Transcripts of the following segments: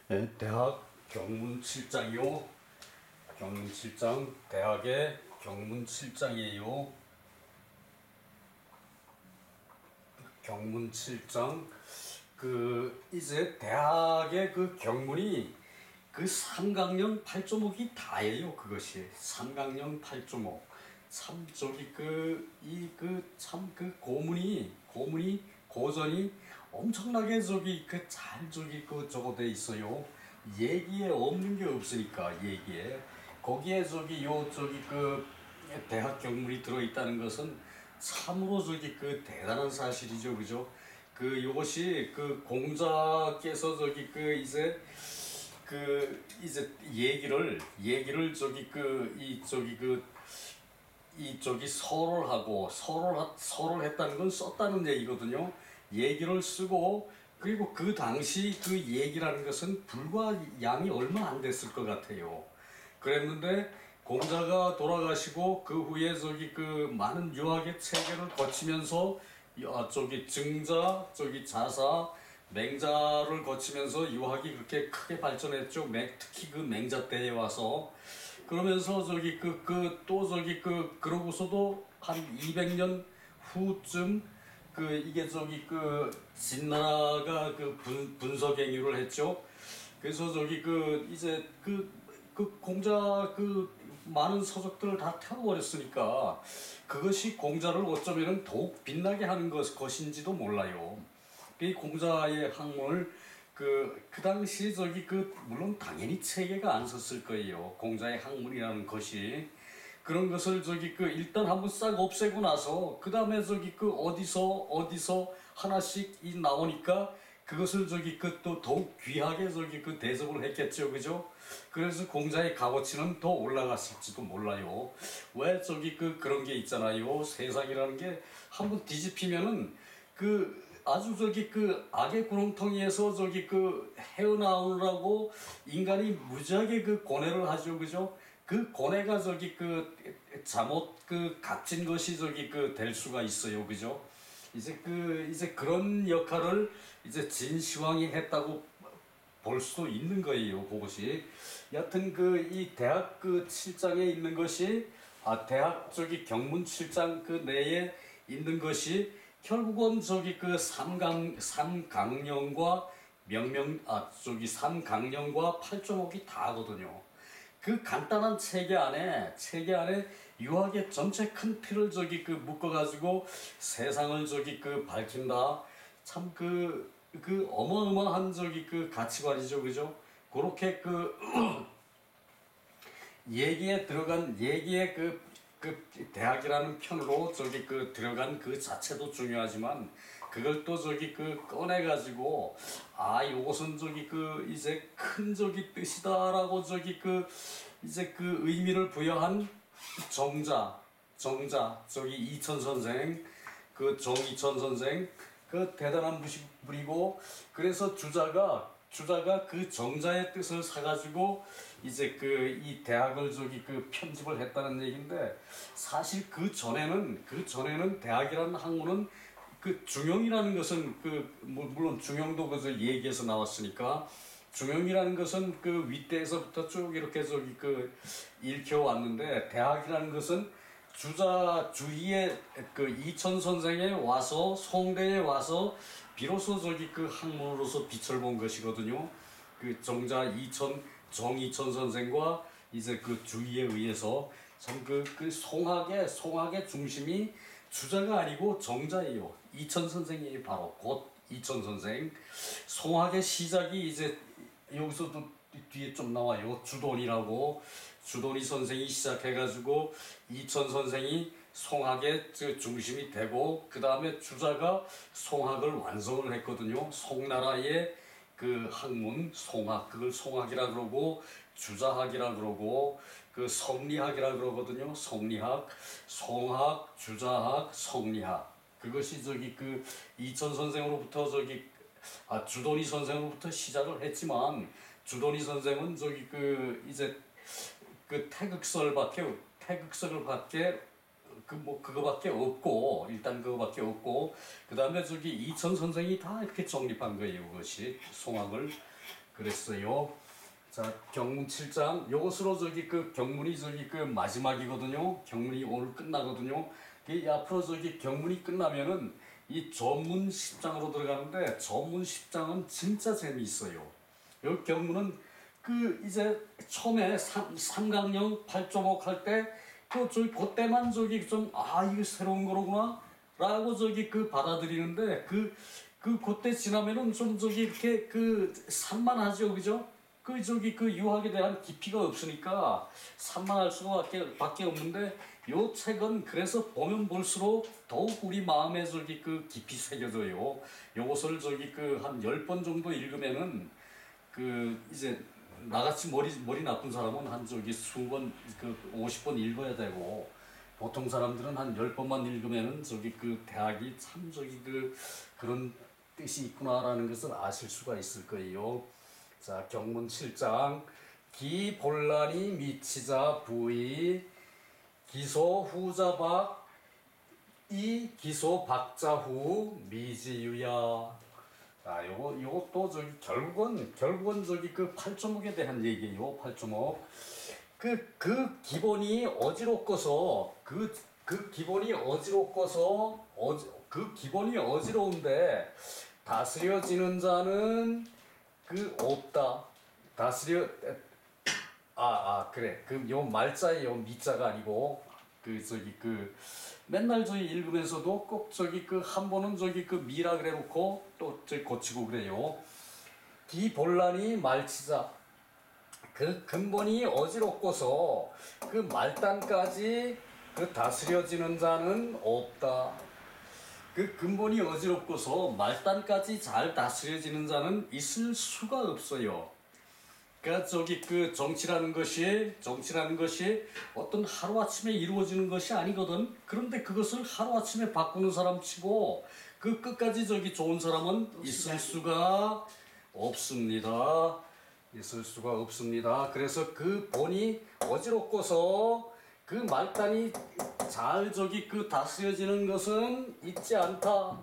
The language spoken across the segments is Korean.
네, 대학 경문 7장이요. 경문 7장, 대학의 경문 7장이에요. 경문 7장, 이제 대학의 그 경문이 그 삼강령 8조목이 다예요. 그것이 삼강령 8조목. 참 고문이 고전이 엄청나게 저거 돼 있어요. 얘기에 없는 게 없으니까. 얘기에 거기에 대학 경문이 들어 있다는 것은 참으로 대단한 사실이죠. 그죠? 요것이 공자께서 이제 얘기를 서를 했다는 건 썼다는 얘기거든요. 얘기를 쓰고, 그리고 그 당시 그 얘기라는 것은 불과 양이 얼마 안 됐을 것 같아요. 그랬는데 공자가 돌아가시고 그 후에 많은 유학의 체계를 거치면서 증자, 자사, 맹자를 거치면서 유학이 그렇게 크게 발전했죠. 특히 그 맹자 때에 와서. 그러면서 그러고서도 한 200년 후쯤 진나라가 분서갱유를 했죠. 그래서 공자 많은 서적들을 다 태워버렸으니까 그것이 공자를 어쩌면은 더욱 빛나게 하는 것인지도 몰라요. 이 공자의 학문을 그 당시 물론 당연히 체계가 안 섰을 거예요. 공자의 학문이라는 것이. 그런 것을 일단 한번 싹 없애고 나서 그 다음에 어디서 하나씩 나오니까 그것을 또 더욱 귀하게 대접을 했겠죠. 그죠? 그래서 공자의 값어치는 더 올라갔을지도 몰라요. 왜 그런 게 있잖아요. 세상이라는 게 한번 뒤집히면은 아주 악의 구렁텅이에서 헤어나오느라고 인간이 무지하게 고뇌를 하죠. 그죠? 그 고뇌가 잘못 갇힌 것이 될 수가 있어요. 그죠? 이제 그런 역할을 이제 진시황이 했다고 볼 수도 있는 거예요. 그것이. 여튼 이 대학 7장에 있는 것이, 대학 경문 7장 내에 있는 것이 결국은 삼강령과 삼강령과 팔조목이 다거든요. 그 간단한 체계 안에 유학의 전체 큰 틀을 묶어가지고 세상을 밝힌다. 참 어마어마한 가치관이죠. 그죠? 그렇게 얘기에 대학이라는 편으로 들어간 그 자체도 중요하지만 그걸 또 꺼내가지고 요것은 이제 큰 뜻이다라고 이제 의미를 부여한 정자 이천 선생, 정이천 선생, 대단한 분이고, 그래서 주자가 그 정자의 뜻을 사가지고 이제 이 대학을 편집을 했다는 얘기인데, 사실 그 전에는 대학이라는 학문은 중용이라는 것은 물론 중용도 얘기에서 나왔으니까, 중용이라는 것은 윗대에서부터 쭉 이렇게 읽혀왔는데, 대학이라는 것은 주위에 이천 선생에 와서, 송대에 와서 비로소 학문으로서 빛을 본 것이거든요. 정이천 선생과 이제 주위에 의해서 참 송학의 중심이 주자가 아니고 정자예요. 이천 선생이 바로 곧 이천 선생. 송학의 시작이 이제 여기서도 뒤에 좀 나와요. 주돈이 선생이 시작해가지고 이천 선생이 송학의 중심이 되고, 그 다음에 주자가 송학을 완성을 했거든요. 송나라의 학문 송학, 그걸 송학이라 그러고 주자학이라 그러고 성리학이라 그러거든요. 성리학, 송학, 주자학, 성리학. 그것이 이천 선생으로부터 주돈이 선생으로부터 시작을 했지만, 주돈이 선생은 이제 태극설을 밖에 그거밖에 없고, 일단 그거밖에 없고, 그 다음에 이천 선생이 다 이렇게 정립한 거예요. 그것이 송학을. 그랬어요. 자, 경문 7장 요것으로 저기 그 경문이 저기 그 마지막이거든요. 경문이 오늘 끝나거든요. 이 앞으로 저기 경문이 끝나면은 이 전문 10장으로 들어가는데 전문 10장은 진짜 재미있어요. 요 경문은 그 이제 처음에 삼강령 8조목 할 때 그 저기 그때만 저기 좀 이거 새로운 거로구나 라고 저기 그 받아들이는데 그때 지나면은 좀 저기 이렇게 그 산만하죠, 그죠? 그 저기 그 유학에 대한 깊이가 없으니까 산만할 수밖에 없는데 요 책은 그래서 보면 볼수록 더욱 우리 마음에 저기 그 깊이 새겨져요. 요것을 저기 그 한 10번 정도 읽으면은 그 이제 나같이 머리 나쁜 사람은 한 저기 20번 그 50번 읽어야 되고 보통 사람들은 한 10번만 읽으면은 저기 그 대학이 참 저기 그런 뜻이 있구나라는 것을 아실 수가 있을 거예요. 자, 경문 7장 기 본란이 미치자 부의 기소 후자박 이 기소 박자후 미지유야. 자, 요것도 저기 결국은 저기 그 8조목에 대한 얘기예요. 8조목. 그 기본이 어지럽고서 그 기본이 어지럽고서 그 기본이 어지러운데 다스려지는 자는 그 없다. 다스려 그래. 그 요 말자의 요 미자가 아니고 그 저기 그 맨날 저희 읽으면서도 꼭 저기 그 한 번은 저기 그 미라 그래 놓고 또 저기 고치고 그래요. 기본란이 말치자. 그 근본이 어지럽고서 그 말단까지 그 다스려지는 자는 없다. 그 근본이 어지럽고서 말단까지 잘 다스려지는 자는 있을 수가 없어요. 그러니까 저기 그 정치라는 것이 어떤 하루아침에 이루어지는 것이 아니거든. 그런데 그것을 하루아침에 바꾸는 사람 치고 그 끝까지 저기 좋은 사람은 있을 수가 없습니다. 있을 수가 없습니다. 그래서 그 본이 어지럽고서 그 말단이 잘 저기 그 다스려지는 것은 있지 않다.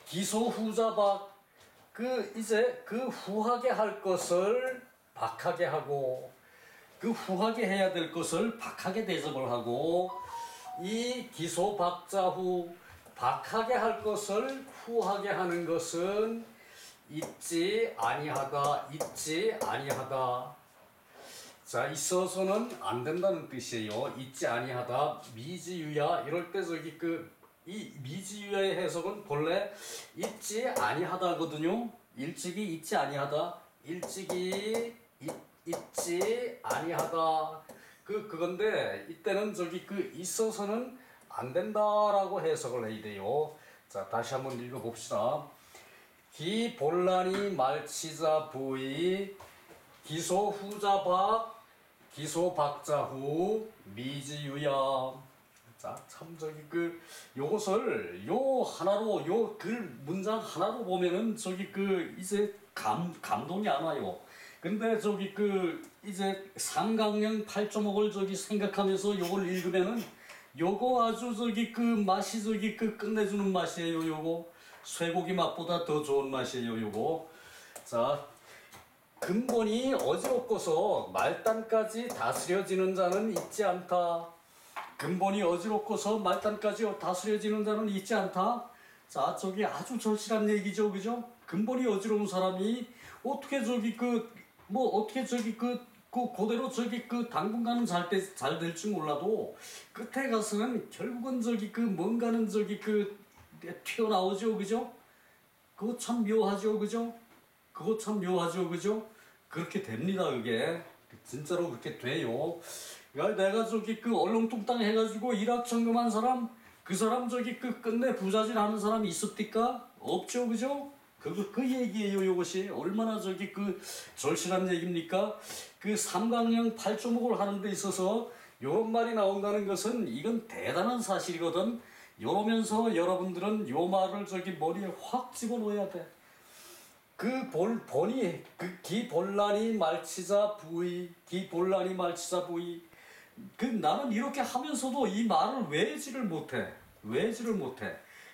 기소 후자박 그 이제 그 후하게 할 것을 박하게 하고 그 후하게 해야 될 것을 박하게 대접을 하고 이 기소 박자후 박하게 할 것을 후하게 하는 것은 있지 아니하다. 자, 있어서는 안 된다는 뜻이에요. 있지 아니하다. 미지유야. 이럴 때 저기 이 미지유야의 해석은 본래 있지 아니하다거든요. 일찍이 있지 아니하다. 일찍이 있지 아니하다. 그건데 이때는 저기 있어서는 안 된다라고 해석을 해야 돼요. 자, 다시 한번 읽어봅시다. 기 본란이 말치자 부의 기소 후자박 기소 박자후 미지유야. 자, 참 저기 요것을 요 하나로 요 글 문장 하나로 보면은 저기 이제 감동이 안 와요. 근데 저기 이제 삼강령 8조목을 저기 생각하면서 요걸 읽으면은 요거 아주 저기 맛이 저기 끝내주는 맛이에요. 요거 쇠고기 맛보다 더 좋은 맛이에요. 요거. 자, 근본이 어지럽고서 말단까지 다스려지는 자는 있지 않다. 근본이 어지럽고서 말단까지 다스려지는 자는 있지 않다. 자, 저기 아주 절실한 얘기죠, 그죠? 근본이 어지러운 사람이 어떻게 저기 어떻게 저기 그대로 저기 당분간은 잘 될지 몰라도 끝에 가서는 결국은 저기 뭔가는 저기 튀어나오죠, 그죠? 그거 참 묘하죠, 그죠? 그렇게 됩니다, 그게. 진짜로 그렇게 돼요. 그러니까 내가 저기 얼렁뚱땅 해가지고 일확천금한 사람, 그 사람 저기 끝내 부자질 하는 사람이 있었을까? 없죠, 그죠? 그 얘기예요, 요것이. 얼마나 저기 절실한 얘기입니까? 삼강령 8조목을 하는 데 있어서 요런 말이 나온다는 것은 이건 대단한 사실이거든. 이러면서 여러분들은 요 말을 저기 머리에 확 집어넣어야 돼. 본이 기본란이 말치자 부의 나는 이렇게 하면서도 이 말을 외지를 못해.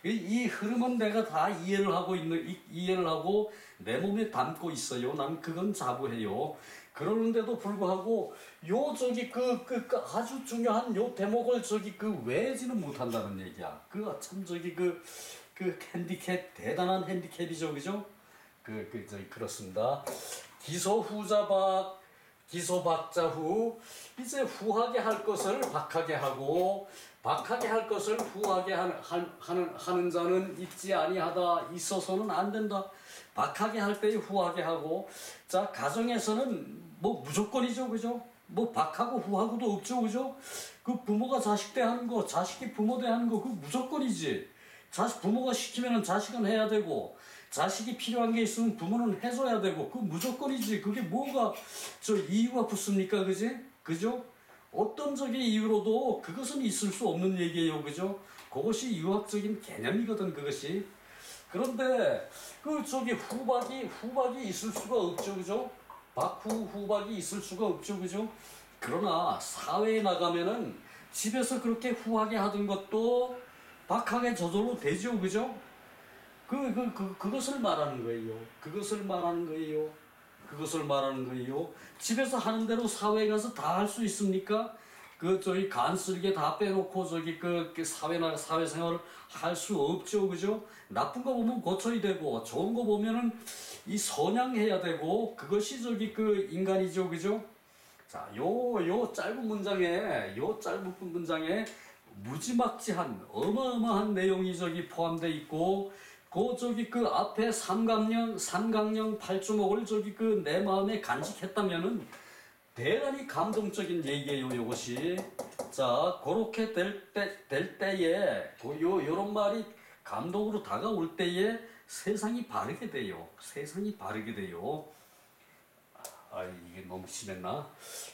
이 흐름은 내가 다 이해를 하고 이해를 하고 내 몸에 담고 있어요. 난 그건 자부해요. 그러는데도 불구하고 요 저기 그 아주 중요한 요 대목을 저기 그 외지는 못한다는 얘기야. 그 참 저기 그 핸디캡 대단한 핸디캡이죠, 그죠? 저기 그렇습니다. 기소 후자박 기소 박자후 이제 후하게 할 것을 박하게 하고 박하게 할 것을 후하게 하는 자는 있지 아니하다. 있어서는 안 된다. 박하게 할 때 후하게 하고 자 가정에서는 뭐 무조건이죠, 그죠? 뭐 박하고 후하고도 없죠, 그죠? 그 부모가 자식 대 하는 거, 자식이 부모 대 하는 거, 그 무조건이지. 부모가 시키면은 자식은 해야 되고, 자식이 필요한 게 있으면 부모는 해줘야 되고, 그 무조건이지. 그게 뭐가 저 이유가 붙습니까, 그지? 그죠? 어떤 적의 이유로도 그것은 있을 수 없는 얘기예요, 그죠? 그것이 유학적인 개념이거든, 그것이. 그런데 그 저기 후박이 있을 수가 없죠, 그죠? 후박이 있을 수가 없죠, 그죠? 그러나 사회에 나가면은 집에서 그렇게 하던 것도 박하게 저절로 되죠, 그죠? 그것을 말하는 거예요. 그것을 말하는 거예요. 그것을 말하는 거예요. 집에서 하는 대로 사회에 가서 다 할 수 있습니까? 저희 간쓸게 다 빼놓고 사회생활을 할 수 없죠, 그죠? 나쁜 거 보면 고쳐야 되고, 좋은 거 보면은 이 선양해야 되고, 그것이 인간이죠, 그죠? 자, 요 짧은 문장에 무지막지한 어마어마한 내용이 포함되어 있고, 그 앞에 삼강령 팔주목을 내 마음에 간직했다면은 대단히 감동적인 얘기예요, 요것이. 자, 그렇게 될 때에, 요런 말이 감동으로 다가올 때에 세상이 바르게 돼요. 세상이 바르게 돼요. 이게 너무 심했나?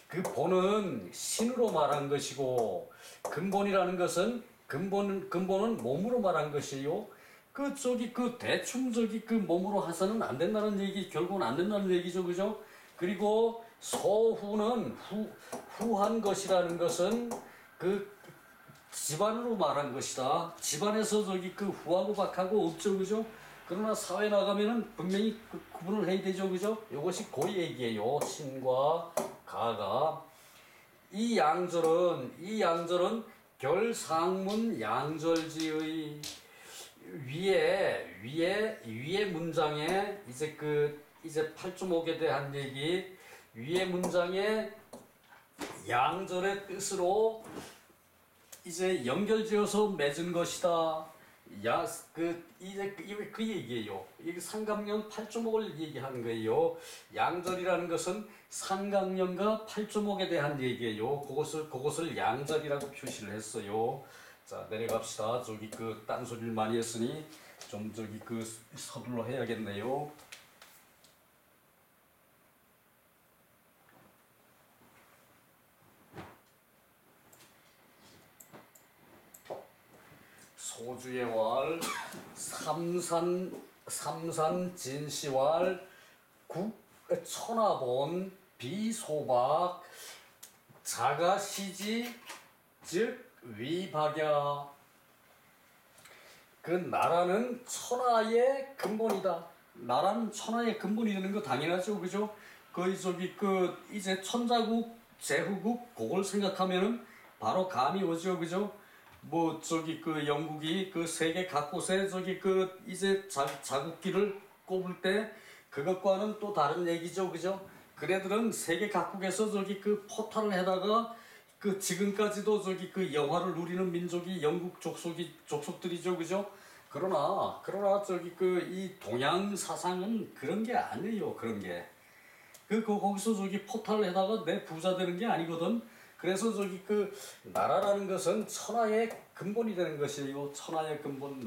그 본은 신으로 말한 것이고, 근본이라는 것은, 근본은 몸으로 말한 것이에요. 대충 몸으로 해서는 안 된다는 얘기, 결국은 안 된다는 얘기죠, 그죠? 그리고 소후는 후한 것이라는 것은 집안으로 말한 것이다. 집안에서 후하고 박하고 없죠, 그죠? 그러나 사회 나가면은 분명히 구분을 해야 되죠, 그죠? 이것이 그 얘기예요. 신과 가가. 이 양절은 결상문 양절지의 위에 문장에 이제 팔주목에 대한 얘기, 위에 문장에 양절의 뜻으로 이제 연결지어서 맺은 것이다. 이제 그 얘기예요. 이게 상강령 팔주목을 얘기하는 거예요. 양절이라는 것은 상강령과 팔주목에 대한 얘기예요. 그것을 양절이라고 표시를 했어요. 자, 내려갑시다. 딴소리를 많이 했으니 좀 서둘러 해야겠네요. 소주의 왈, 삼산 진시왈, 천하본, 비소박, 자가시지, 즉 위박야. 나라는 천하의 근본이다. 나라는 천하의 근본이 되는 거 당연하죠, 그죠? 이제 천자국, 제후국 그걸 생각하면은 바로 감이 오죠, 그죠? 영국이 세계 각곳에 이제 자국기를 꼽을 때 그것과는 또 다른 얘기죠, 그죠? 그네들은 세계 각국에서 포탈을 해다가 지금까지도 영화를 누리는 민족이 영국 족속들이죠, 그죠? 그러나 이 동양 사상은 그런 게 아니에요, 그런 게. 거기서 포탈을 해다가 내 부자 되는 게 아니거든. 그래서 나라라는 것은 천하의 근본이 되는 것이에요. 천하의 근본.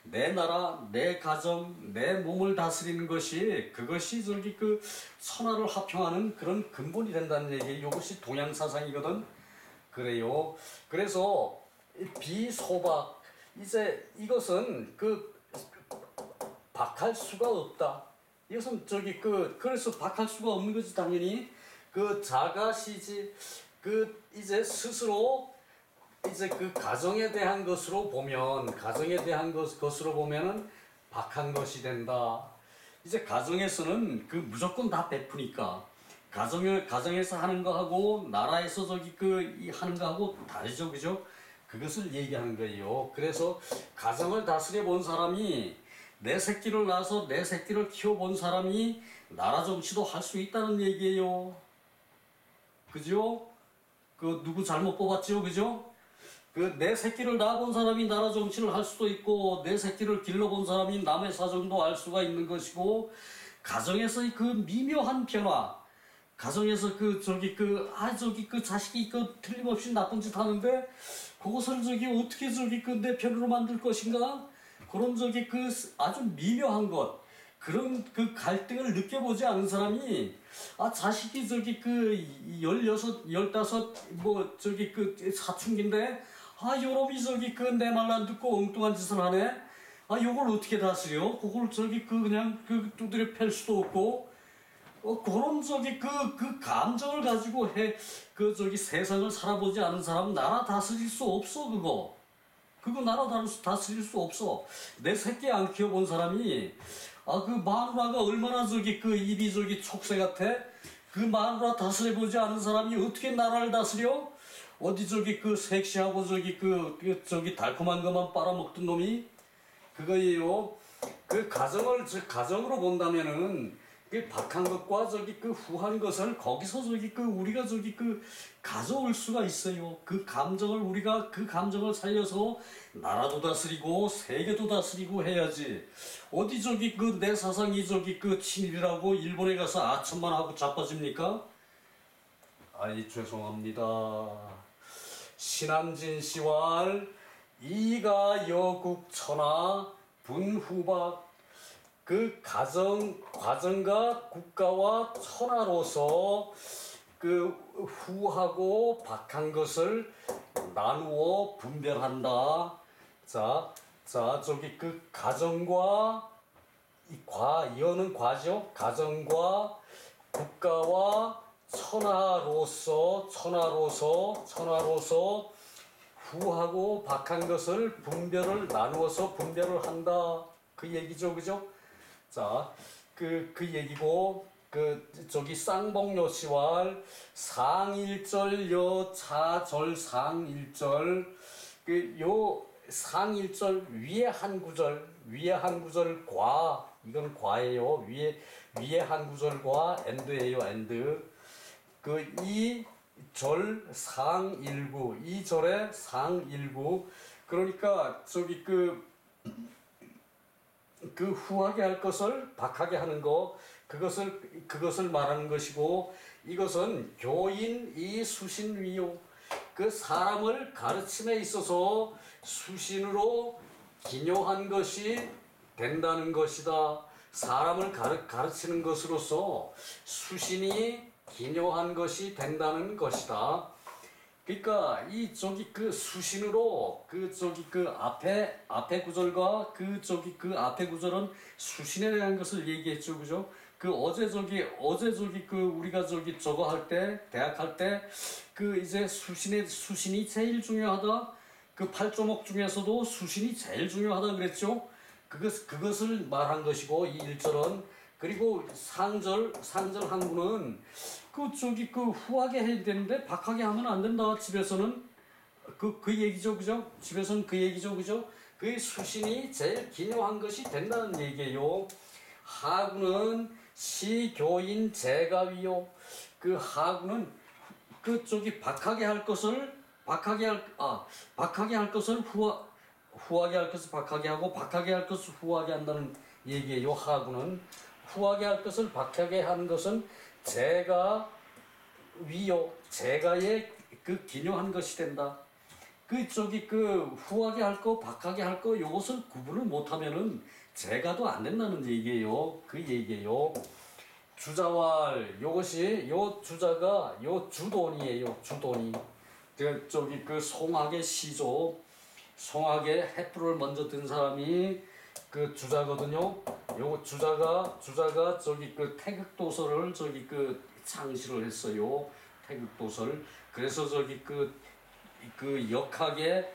내 나라, 내 가정, 내 몸을 다스리는 것이, 그것이 천하를 합평하는 그런 근본이 된다는 얘기예요. 이것이 동양 사상이거든. 그래요. 그래서 비소박, 이제 이것은 박할 수가 없다. 이것은 그래서 박할 수가 없는 거지, 당연히. 자가시지, 이제 스스로 이제 그 가정에 대한 것으로 보면 것으로 보면은 박한 것이 된다. 이제 가정에서는 그 무조건 다 베푸니까 가정에서 하는 거하고 나라에서 하는 거하고 다르죠, 그죠? 그것을 얘기하는 거예요. 그래서 가정을 다스려 본 사람이 내 새끼를 낳아서 내 새끼를 키워본 사람이 나라 정치도 할 수 있다는 얘기예요. 그죠? 그 누구 잘못 뽑았죠, 그죠? 그 내 새끼를 낳아본 사람이 나라 정치를 할 수도 있고 내 새끼를 길러본 사람이 남의 사정도 알 수가 있는 것이고 가정에서의 그 미묘한 변화 가정에서 그 자식이 틀림없이 나쁜 짓 하는데 그것을 어떻게 내 편으로 만들 것인가 그런 아주 미묘한 것 그런 그 갈등을 느껴보지 않은 사람이 자식이 16, 15 사춘기인데 요놈이 내 말 안 듣고 엉뚱한 짓을 하네 요걸 어떻게 다스려 그걸 그냥 두드려 팰 수도 없고 그런 그 감정을 가지고 세상을 살아보지 않은 사람은 나라 다스릴 수 없어 그거 나라 다스릴 수 없어 내 새끼 안 키워본 사람이 그 마누라가 얼마나 입이 촉새 같아 그 마누라 다스려보지 않은 사람이 어떻게 나라를 다스려 어디 섹시하고 달콤한 것만 빨아먹던 놈이 그거예요 그 가정으로 본다면은 그 박한 것과 후한 것을 거기서 우리가 가져올 수가 있어요. 그 감정을 살려서 나라도 다스리고 세계도 다스리고 해야지. 어디 내 사상이 친일이라고 일본에 가서 아첨만 하고 자빠집니까? 아이 죄송합니다. 신한진 씨왈 이가 여국천하 분후박 그 과정과 국가와 천하로서 그 후하고 박한 것을 나누어 분별한다. 자, 그 가정과 이어는 과죠. 가정과 국가와 천하로서 후하고 박한 것을 나누어서 분별을 한다. 그 얘기죠, 그죠? 자, 그 얘기고, 쌍봉요 씨왈 상일절 차절 상일절, 요 상일절 위에 한 구절 이건 과예요. 위에 한 구절과 엔드예요, 엔드. 이 절 상일구, 이 절의 상일구. 그러니까 그 후하게 할 것을 박하게 하는 거 그것을 말하는 것이고 이것은 교인 이 수신위요 그 사람을 가르침에 있어서 수신으로 기묘한 것이 된다는 것이다. 사람을 가르치는 것으로서 수신이 기묘한 것이 된다는 것이다. 그러니까 그 수신으로 앞에 구절과 그 앞에 구절은 수신에 대한 것을 얘기했죠, 그죠? 어제 우리가 저거 할 때 대학 할 때 이제 수신이 제일 중요하다. 그 팔조목 중에서도 수신이 제일 중요하다 그랬죠. 그것을 말한 것이고 이 1절은 그리고 상절 항구는 후하게 해야 되는데 박하게 하면 안 된다. 집에서는 그 얘기죠, 그죠? 집에서는 그 얘기죠, 그죠? 그 수신이 제일 기묘한 것이 된다는 얘기예요. 하구는 시교인 제가위요. 그 하구는 박하게 할 것을 후하게 할 것을 박하게 하고 박하게 할 것을 후하게 한다는 얘기예요. 하구는 후하게 할 것을 박하게 하는 것은 제가 위요 제가의 기묘한 것이 된다. 후하게 할 거 박하게 할 거 요것을 구분을 못하면은 제가도 안 된다는 얘기예요. 그 얘기예요. 주자왈 요것이 요 주자가 요 주돈이에요. 주돈이 송악의 시조 송악의 횃불을 먼저 든 사람이 주자거든요. 요 주자가 태극도서를 창시를 했어요. 태극도서를. 그래서 그 역학의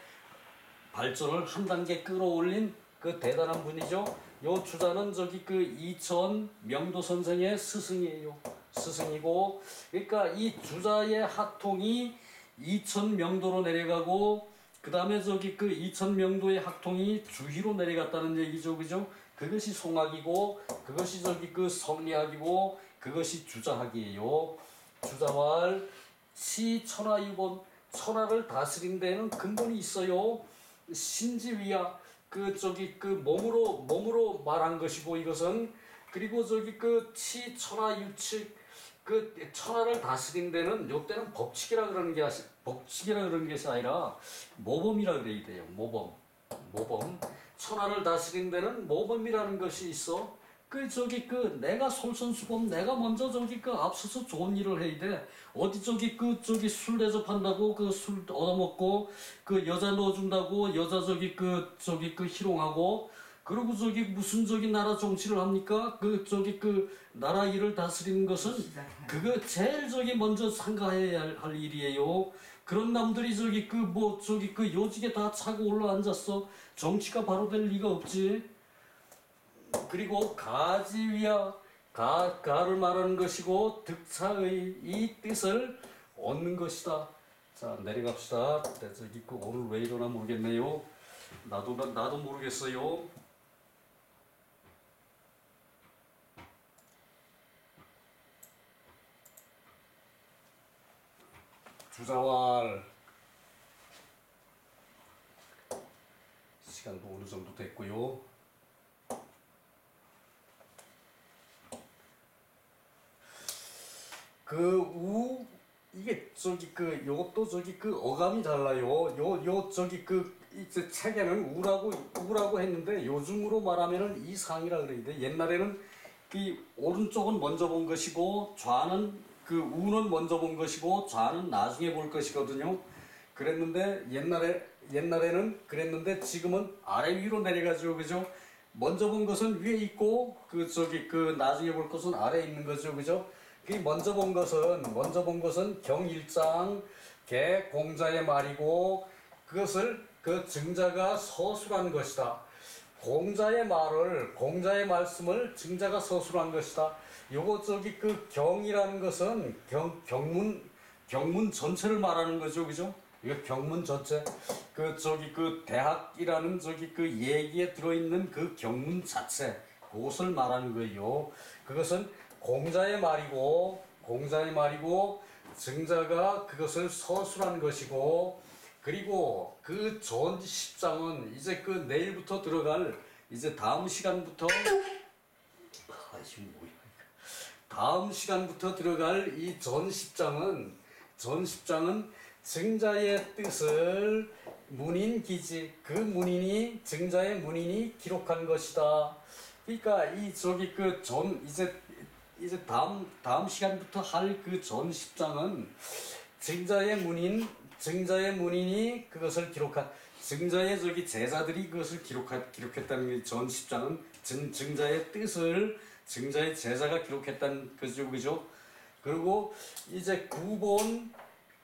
발전을 한 단계 끌어올린 그 대단한 분이죠. 요 주자는 저기 그 이천 명도 선생의 스승이에요. 스승이고, 그러니까 이 주자의 학통이 이천 명도로 내려가고, 그 다음에 저기 그 이천 명도의 학통이 주희로 내려갔다는 얘기죠, 그죠? 그것이 송학이고, 그것이 저기 그 성리학이고, 그것이 주자학이에요. 주자왈 시천하유본, 천하를 다스린 데에는 근본이 있어요. 신지위야, 그 저기 그 몸으로 말한 것이고 이것은. 그리고 저기 그 치천하유칙, 그 천하를 다스린 데는 요때는 법칙이라 그러는 것이 아니라 모범이라 그래야 돼요. 모범. 천하를 다스린 데는 모범이라는 것이 있어. 그 저기 그 내가 솔선수범, 내가 먼저 저기 그 앞서서 좋은 일을 해야 돼. 어디 저기 그 저기 술 대접한다고 그 술 얻어먹고 그 여자 넣어준다고 여자 저기 그 희롱하고, 그리고 저기 무슨 저기 나라 정치를 합니까? 그 저기 그 나라 일을 다스리는 것은 그거 제일 저기 먼저 상가해야 할 일이에요. 그런 남들이 저기 그 뭐 저기 그 요직에 다 차고 올라 앉았어. 정치가 바로 될 리가 없지. 그리고 가지위야, 가를 말하는 것이고 득차의 이 뜻을 얻는 것이다. 자, 내려갑시다. 저기 그 오늘 왜 이러나 모르겠네요. 나도 모르겠어요. 주자왈 시간도 어느 정도 됐고요. 이게 저기 그 요것도 저기 그 어감이 달라요. 요 저기 그 이제 책에는 우라고 했는데 요즘으로 말하면은 이 상이라 그래야 돼. 옛날에는 이 오른쪽은 먼저 본 것이고 좌는 그 우는 먼저 본 것이고 좌는 나중에 볼 것이거든요. 그랬는데 옛날에는 그랬는데 지금은 아래 위로 내려가죠, 그죠? 먼저 본 것은 위에 있고 그 저기 그 나중에 볼 것은 아래에 있는 거죠, 그죠? 그 먼저 본 것은 경일장 개 공자의 말이고, 그것을 그 증자가 서술한 것이다. 공자의 말씀을 증자가 서술한 것이다. 요거 저기 그 경이라는 것은 경문 전체를 말하는 거죠, 그죠? 이거 경문 전체. 그 저기 그 대학이라는 저기 그 얘기에 들어있는 그 경문 자체, 그것을 말하는 거예요. 그것은 공자의 말이고 증자가 그것을 서술한 것이고, 그리고 그 전 10장은 이제 그 내일부터 들어갈 이제 다음 시간부터 들어갈 이 전 10장은 증자의 뜻을 문인기지, 그 문인이 증자의 문인이 기록한 것이다. 그러니까 이 저기 그 전 이제 다음 시간부터 할 그 전 10장은 증자의 문인이 그것을 기록한, 증자의 저기 제자들이 그것을 기록했다는 게 전 10장은 증자의 뜻을 증자의 제자가 기록했다는 거죠, 그죠? 그리고 이제 구본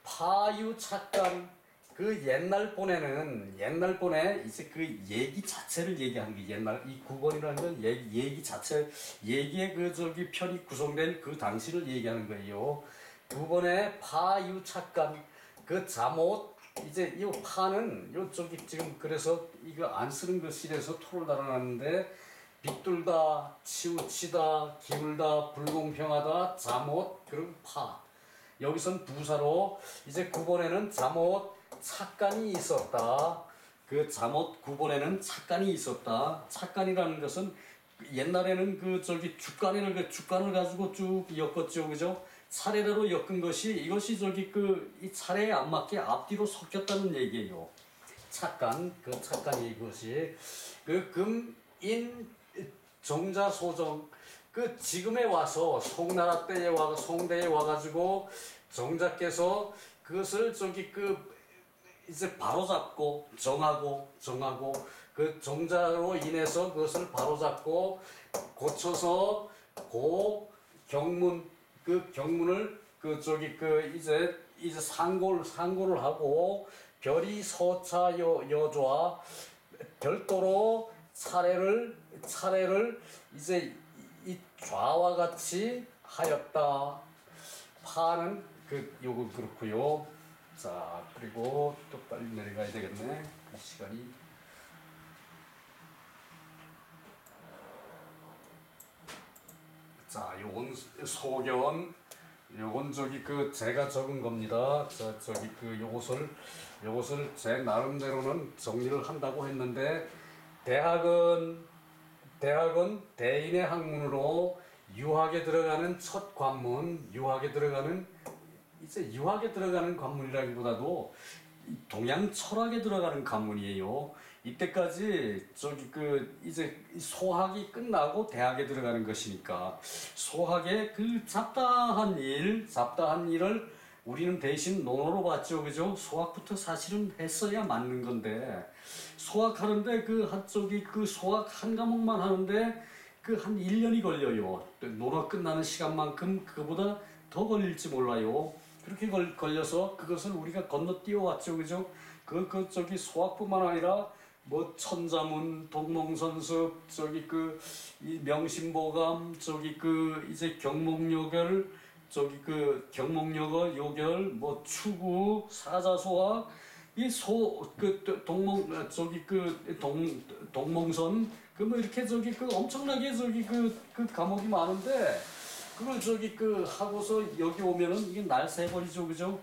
파유 착감, 그 옛날 본에 이제 그 얘기 자체를 얘기하는 게 이 구본이라는 건 얘기 자체, 얘기의 그 저기 편이 구성된 그 당시를 얘기하는 거예요. 구본의 파유 착감, 그 잠옷, 이제 이 파는 요 저기 지금 그래서 이거 안 쓰는 것이라서 토를 달아놨는데, 빗돌다, 치우치다, 기울다, 불공평하다, 잠옷, 그리고 파. 여기선 부사로 이제 9번에는 잠옷 착간이 있었다. 그 잠옷 9번에는 착간이 있었다. 착간이라는 것은 옛날에는 그 저기 주간을 가지고 쭉 엮었죠, 그죠? 차례대로 엮은 것이 이것이 저기 그 이 차례에 안 맞게 앞뒤로 섞였다는 얘기예요. 착간, 그 착간이 이것이 그 금인 정자 소정, 그 지금에 와서 송나라 때에 송대에 와가지고 정자께서 그것을 저기 그 이제 바로잡고 정하고 그 정자로 인해서 그것을 바로잡고 고쳐서 고 경문, 그 경문을 그 저기 그 이제 상고를 하고 별이 서차 여조와 별도로 차례를 이제 이 좌와 같이 하였다. 파는 요거 그렇고요. 자, 그리고 또 빨리 내려가야 되겠네. 그 시간이. 자, 요건 소견. 요건 제가 적은 겁니다. 자, 요것을 제 나름대로는 정리를 한다고 했는데, 대학은 대인의 학문으로 유학에 들어가는 첫 관문, 유학에 들어가는 관문이라기보다도 동양 철학에 들어가는 관문이에요. 이때까지 이제 소학이 끝나고 대학에 들어가는 것이니까 소학의 그 잡다한 일을 우리는 대신 논어로 봤죠, 그죠? 소학부터 사실은 했어야 맞는 건데 소학하는데 소학 한 과목만 하는데 한 1년이 걸려요. 논어 끝나는 시간만큼 그거보다 더 걸릴지 몰라요. 그렇게 걸려서 그것을 우리가 건너뛰어 왔죠, 그죠? 소학뿐만 아니라 뭐 천자문, 동몽선습, 이 명심보감, 이제 경목역어, 요결, 뭐 추구, 사자소학, 동몽선, 뭐 이렇게 엄청나게 과목이 많은데 그걸 하고서 여기 오면은 이게 날 새버리죠, 그죠?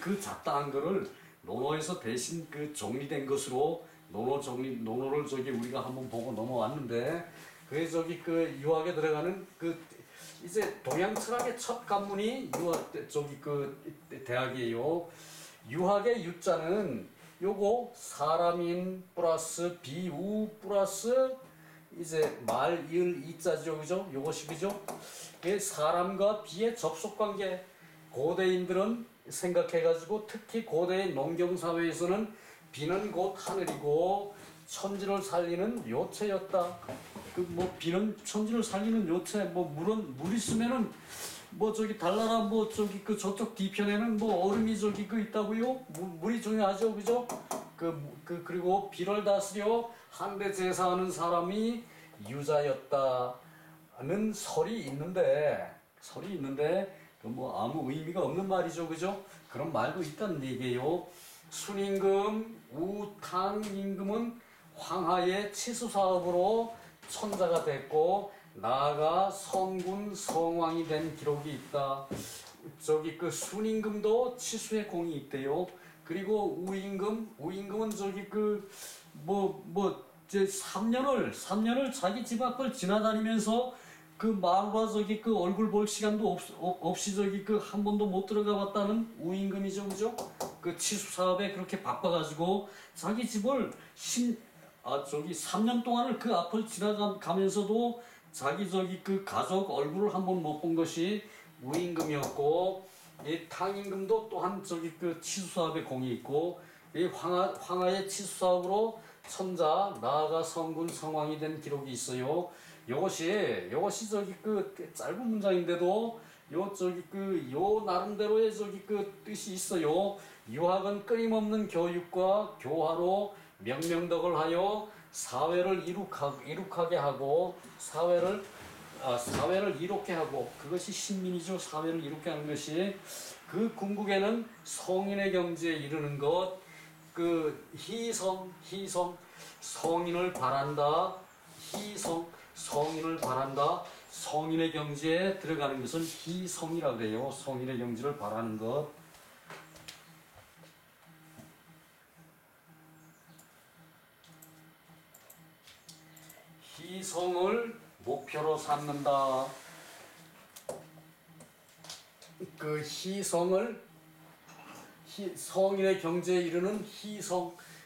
그 잡다한 거를 논어에서 대신 정리된 것으로 논어를 우리가 한번 보고 넘어왔는데 그래서 유학에 들어가는 이제 동양 철학의 첫 관문이 대학이에요. 유학의 유자는 요거 사람인 플러스 비우 플러스 이제 말, 이을, 이자죠, 그죠? 요것이 그죠? 사람과 비의 접속관계. 고대인들은 생각해가지고 특히 고대의 농경사회에서는 비는 곧 하늘이고 천지를 살리는 요체였다. 비는 천지를 살리는 요체. 물 있으면은 달나라 저쪽 뒤편에는 얼음이 있다고요? 물이 중요하죠, 그죠? 그리고 비를 다스려 한데 제사하는 사람이 유자였다는 설이 있는데 아무 의미가 없는 말이죠, 그죠? 그런 말도 있다는 얘기예요. 순임금, 우탕임금은 황하의 치수사업으로 천자가 됐고 나아가 성군 성왕이 된 기록이 있다. 순임금도 치수의 공이 있대요. 그리고 우임금은 이제 3년을 자기 집 앞을 지나다니면서 마을과 얼굴 볼 시간도 없이 한 번도 못 들어가 봤다는 우임금이죠, 그죠? 치수 사업에 그렇게 바빠가지고 자기 집을 3년 동안을 그 앞을 지나가면서도 자기 가족 얼굴을 한 번 못 본 것이 우임금이었고, 이 탕임금도 또한 치수 사업에 공이 있고, 이 황하의 치수 사업으로 천자 나아가 성군 성왕이 된 기록이 있어요. 요것이 짧은 문장인데도 요 나름대로의 뜻이 있어요. 유학은 끊임없는 교육과 교화로 명명덕을 하여 사회를 이룩하게 하고 사회를 이롭게 하고, 그것이 신민이죠. 사회를 이롭게 하는 것이. 궁극에는 성인의 경지에 이르는 것, 희성, 성인을 바란다. 성인을 바란다. 성인의 경지에 들어가는 것은 희성이라고 그래요. 성인의 경지를 바라는 것. 희성을 목표로 삼는다. 성인의 경지에 이르는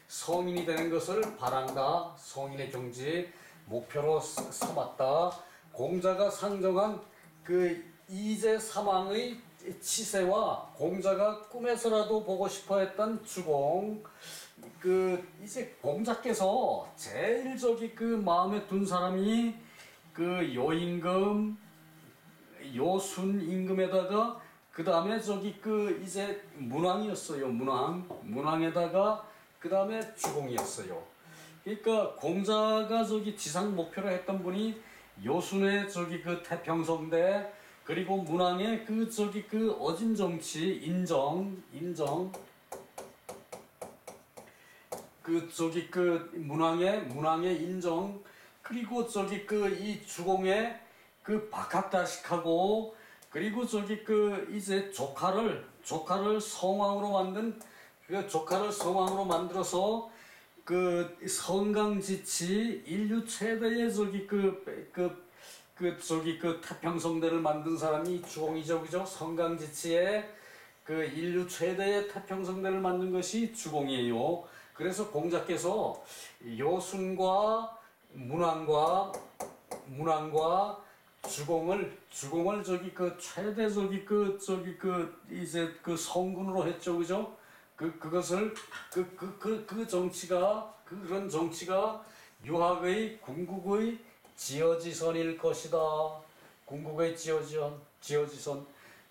성인이 되는 것을 바란다. 성인의 경지에 목표로 삼았다. 공자가 상정한 이제 사망의 치세와 공자가 꿈에서라도 보고 싶어 했던 주공, 이제 공자께서 제일 마음에 둔 사람이 요임금, 요순임금에다가 그 다음에 저기 그 이제 문왕이었어요. 문왕에다가 그 다음에 주공이었어요. 그러니까 공자가 저기 지상 목표로 했던 분이 요순의 저기 그 태평성대, 그리고 문왕의 그 저기 그 어진 정치 인정 그 저기 그 문왕의 인정, 그리고 저기 그 이 주공의 그 박학다식하고, 그리고 저기 그 이제 조카를 성왕으로 만든, 그 조카를 성왕으로 만들어서 그 성강지치 인류 최대의 저기 저기 그 태평성대를 만든 사람이 주공이죠, 그죠? 성강지치의 그 인류 최대의 태평성대를 만든 것이 주공이에요. 그래서 공자께서 요순과 문왕과 주공을 저기 그 최대 저기 그 이제 그 성군으로 했죠, 그죠? 그것을 그 정치가, 그런 정치가 유학의 궁극의 지어지선일 것이다. 궁극의 지어지선.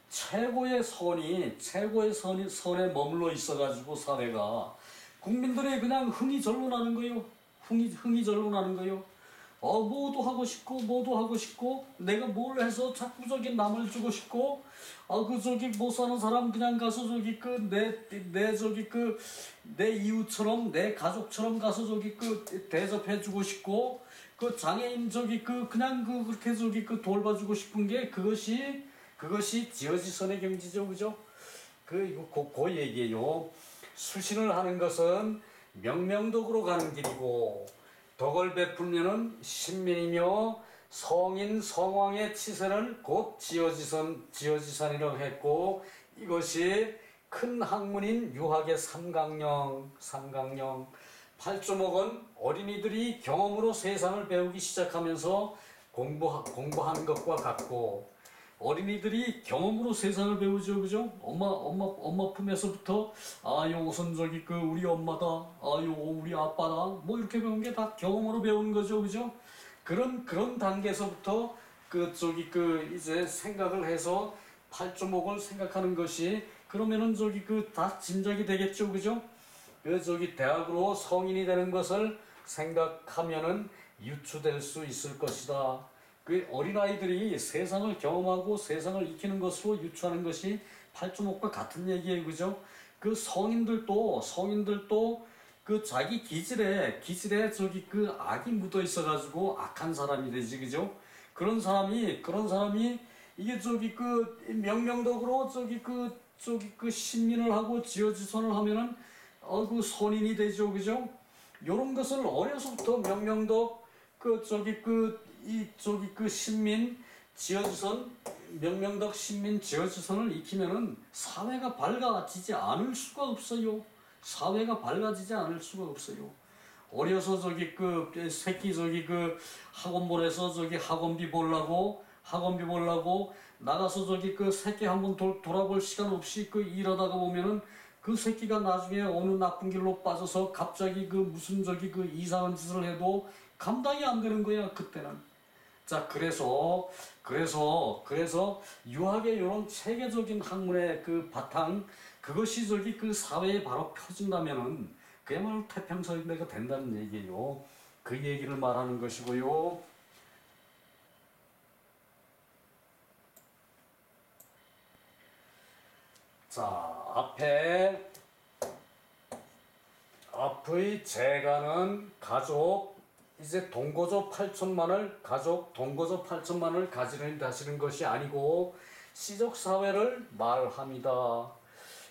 최고의 선에 머물러 있어가지고 사회가 국민들의 그냥 흥이 절로 나는 거요. 흥이 절로 나는 거요. 뭐도 하고 싶고 내가 뭘 해서 자꾸 저기 남을 주고 싶고, 그 저기 못 사는 사람 그냥 가서 저기 그 내 저기 그 내 이웃처럼 내 가족처럼 가서 저기 그 대접해 주고 싶고, 그 장애인 저기 그 그냥 그렇게 저기 그 돌봐주고 싶은 게 그것이 지어지선의 경지죠, 그죠? 그 얘기예요. 수신을 하는 것은 명명덕으로 가는 길이고, 덕을 베풀면은 신민이며 성인 성왕의 치세는 곧 지어지선이라고 했고, 이것이 큰 학문인 유학의 삼강령. 팔조목은 어린이들이 경험으로 세상을 배우기 시작하면서 공부하는 것과 같고, 어린이들이 경험으로 세상을 배우죠, 그죠? 엄마 품에서부터 요 우선 저기 그 우리 엄마다, 요 우리 아빠다, 뭐 이렇게 배운 게 다 경험으로 배우는 거죠, 그죠? 그런 단계에서부터 그 저기 그 이제 생각을 해서 팔조목을 생각하는 것이, 그러면은 저기 그 다 짐작이 되겠죠, 그죠? 그 저기 대학으로 성인이 되는 것을 생각하면은 유추될 수 있을 것이다. 그 어린아이들이 세상을 경험하고 세상을 익히는 것으로 유추하는 것이 팔조목과 같은 얘기예요, 그죠? 그 성인들도 그 자기 기질에 저기 그 악이 묻어 있어가지고 악한 사람이 되지, 그죠? 그런 사람이 이게 저기 그 명명덕으로 저기 그 신민을 하고 지어지선을 하면은 그 선인이 되죠, 그죠? 요런 것을 어려서부터 명명덕 신민 지어지선, 명명덕 신민 지어지선을 익히면은 사회가 밝아지지 않을 수가 없어요. 어려서 저기 그 새끼 저기 그 학원 보내서 저기 학원비 벌라고 나가서 저기 그 새끼 한번 돌아볼 시간 없이 그 일하다가 보면은 그 새끼가 나중에 어느 나쁜 길로 빠져서 갑자기 그 무슨 저기 그 이상한 짓을 해도 감당이 안 되는 거야, 그때는. 자, 그래서 유학의 이런 체계적인 학문의 그 바탕, 그것이 저기 그 사회에 바로 펴진다면은 그야말로 태평성대가 된다는 얘기예요. 그 얘기를 말하는 것이고요. 자, 앞의 재가는 가족, 이제 동거조 8천만을 가지는 것이 아니고 시족사회를 말합니다.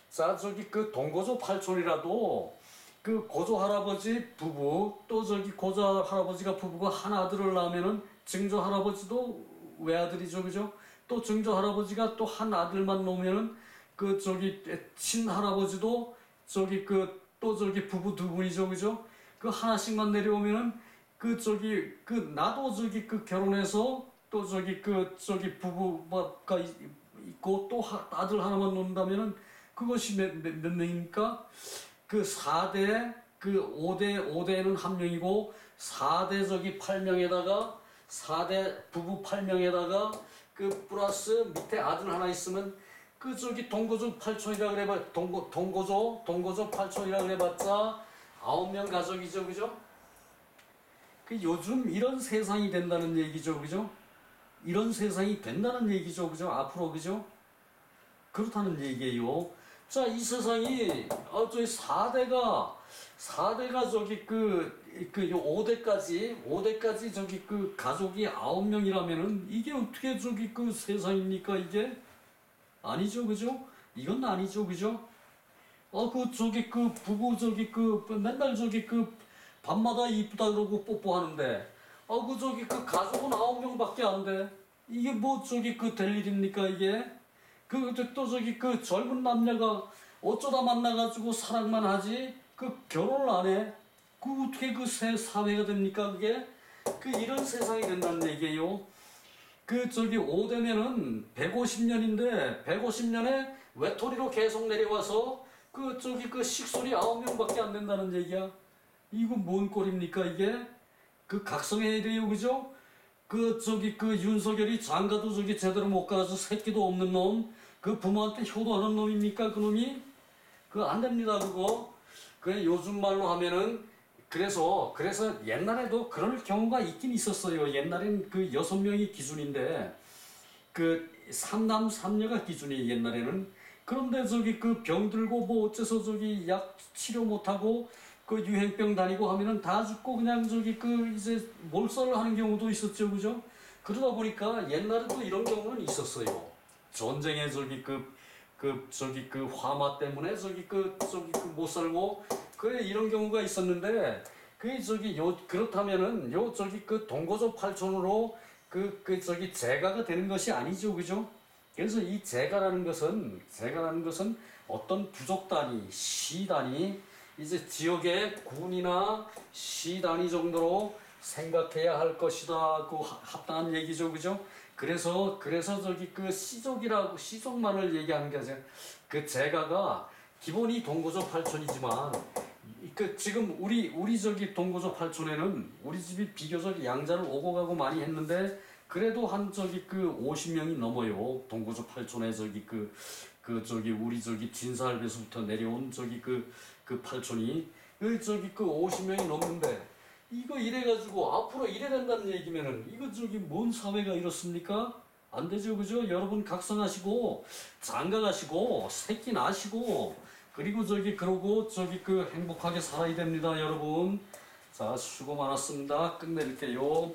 자, 저기 그 동거조 8촌이라도 그 고조 할아버지 부부, 또 저기 고조 할아버지가 부부가 한 아들을 낳으면은 증조 할아버지도 외아들이죠, 그죠? 또 증조 할아버지가 또 한 아들만 놓으면은 그 저기 친 할아버지도 저기 그 또 저기 부부 두 분이죠, 그죠? 그 하나씩만 내려오면은 그 저기 그 나도 저기 그 결혼해서 또 저기 그 저기 부부가 있고 또 아들 하나만 놓는다면은 그것이 몇 명입니까? 그 4대 그 5대에는 한 명이고 4대 저기 8명에다가 4대 부부 8명에다가 그 플러스 밑에 아들 하나 있으면 그 저기 동거조 8촌이라 그래봐 동거조 8촌이라 그래봤자 9명 가족이죠, 그죠? 그 요즘 이런 세상이 된다는 얘기죠, 그죠? 이런 세상이 된다는 얘기죠, 그죠? 앞으로, 그죠? 그렇다는 얘기예요. 자, 이 세상이 저희 4대가 저기 요 5대까지 저기 그 가족이 9명이라면은 이게 어떻게 저기 그 세상입니까, 이게? 아니죠, 그죠? 이건 아니죠, 그죠? 그 저기 그 부부 저기 그 맨날 저기 그 밤마다 이쁘다 그러고 뽀뽀하는데 그 저기 그 가족은 9명밖에 안 돼. 이게 뭐 저기 그 될 일입니까, 이게? 그 또 저기 그 젊은 남녀가 어쩌다 만나가지고 사랑만 하지 그 결혼을 안 해. 그 어떻게 그 새 사회가 됩니까, 그게? 그 이런 세상이 된다는 얘기예요. 그 저기 5대면은 150년인데 150년에 외톨이로 계속 내려와서 그 저기 그 식솔이 9명밖에 안 된다는 얘기야. 이거 뭔 꼴입니까, 이게? 그 각성해야 돼요, 그죠? 그 저기 그 윤석열이 장가도 저기 제대로 못 가서 새끼도 없는 놈, 그 부모한테 효도하는 놈입니까, 그 놈이? 그거 안 됩니다, 그거. 그 요즘 말로 하면은 그래서 옛날에도 그럴 경우가 있긴 있었어요. 옛날엔 그 6명이 기준인데 그 3남 3녀가 기준이 옛날에는. 그런데 저기 그 병 들고 뭐 어째서 저기 약 치료 못하고 그 유행병 다니고 하면은 다 죽고 그냥 저기 그 이제 몰살을 하는 경우도 있었죠, 그죠? 그러다 보니까 옛날에도 이런 경우는 있었어요. 전쟁에 저기 저기 그 화마 때문에 저기 그 못 살고 그래 이런 경우가 있었는데 그 저기 그렇다면은 저기 그 동거조 8촌으로 그 저기 재가가 되는 것이 아니죠, 그죠? 그래서 이 재가라는 것은 어떤 부족 단위, 시 단위, 이제 지역의 군이나 시 단위 정도로 생각해야 할 것이다. 그 합당한 얘기죠, 그죠? 그래서 저기 그 시족만을 얘기하는 게 아니라 그 재가가 기본이 동거조 8촌이지만 그 지금 우리 저기 동거조 8촌에는 우리 집이 비교적 양자를 오고 가고 많이 했는데 그래도 한 저기 그 50명이 넘어요. 동거조 8촌에 저기 저기 우리 저기 진사할배서부터 내려온 저기 그 8촌이 저기 그 50명이 넘는데 이거 이래가지고 앞으로 이래 된다는 얘기면은 이거 저기 뭔 사회가 이렇습니까? 안 되죠, 그죠? 여러분 각성하시고 장가가시고 새끼 낳으시고 그리고 저기 그러고 저기 그 행복하게 살아야 됩니다, 여러분. 자, 수고 많았습니다. 끝낼게요.